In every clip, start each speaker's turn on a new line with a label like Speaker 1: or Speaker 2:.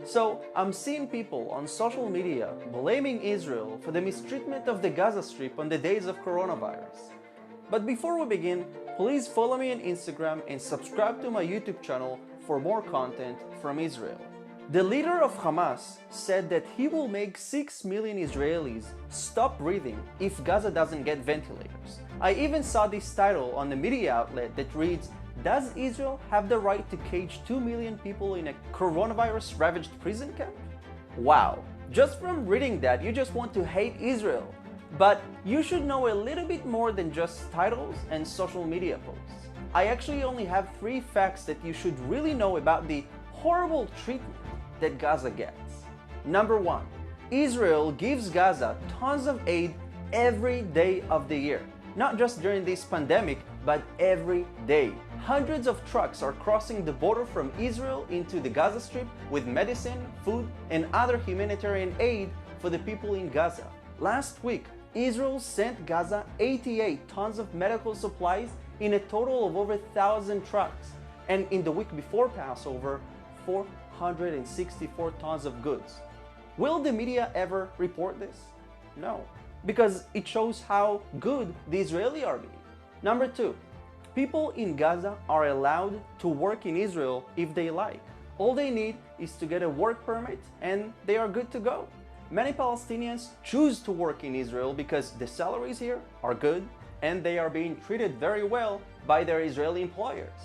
Speaker 1: So I'm seeing people on social media blaming Israel for the mistreatment of the Gaza Strip on the days of coronavirus. But before we begin, please follow me on Instagram and subscribe to my YouTube channel for more content from Israel. The leader of Hamas said that he will make 6 million Israelis stop breathing if Gaza doesn't get ventilators. I even saw this title on a media outlet that reads, "Does Israel have the right to cage 2 million people in a coronavirus-ravaged prison camp?" Wow, just from reading that you just want to hate Israel. But you should know a little bit more than just titles and social media posts. I actually only have 3 facts that you should really know about the horrible treatment that Gaza gets. Number 1, Israel gives Gaza tons of aid every day of the year. Not just during this pandemic, but every day. Hundreds of trucks are crossing the border from Israel into the Gaza Strip with medicine, food, and other humanitarian aid for the people in Gaza. Last week, Israel sent Gaza 88 tons of medical supplies in a total of over 1,000 trucks. And in the week before Passover, 464 tons of goods. Will the media ever report this? No, because it shows how good the Israeli are being. Number 2, people in Gaza are allowed to work in Israel if they like. All they need is to get a work permit and they are good to go. Many Palestinians choose to work in Israel because the salaries here are good and they are being treated very well by their Israeli employers.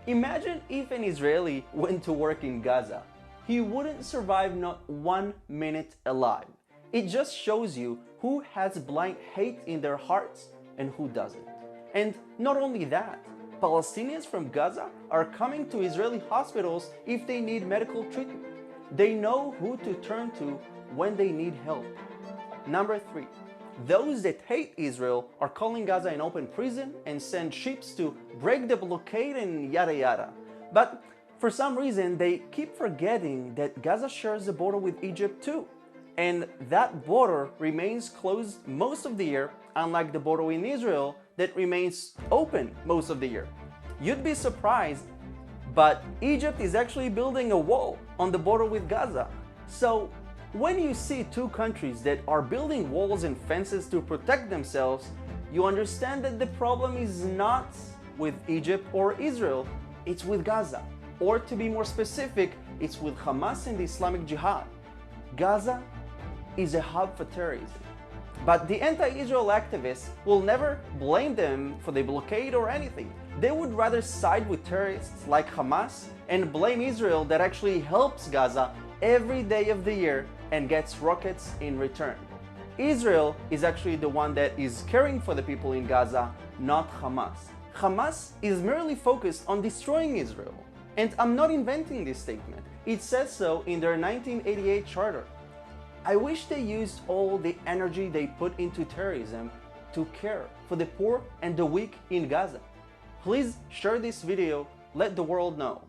Speaker 1: Imagine if an Israeli went to work in Gaza. He wouldn't survive not 1 minute alive. It just shows you who has blind hate in their hearts and who doesn't. And not only that, Palestinians from Gaza are coming to Israeli hospitals if they need medical treatment. They know who to turn to when they need help. Number 3, those that hate Israel are calling Gaza an open prison and send ships to break the blockade and yada yada. But for some reason, they keep forgetting that Gaza shares a border with Egypt too. And that border remains closed most of the year, unlike the border in Israel that remains open most of the year. You'd be surprised, but Egypt is actually building a wall on the border with Gaza. So when you see 2 countries that are building walls and fences to protect themselves, you understand that the problem is not with Egypt or Israel, it's with Gaza. Or to be more specific, it's with Hamas and the Islamic Jihad. Gaza is a hub for terrorism. But the anti-Israel activists will never blame them for the blockade or anything. They would rather side with terrorists like Hamas and blame Israel that actually helps Gaza every day of the year and gets rockets in return. Israel is actually the one that is caring for the people in Gaza, not Hamas. Hamas is merely focused on destroying Israel. And I'm not inventing this statement. It says so in their 1988 charter. I wish they used all the energy they put into terrorism to care for the poor and the weak in Gaza. Please share this video, let the world know.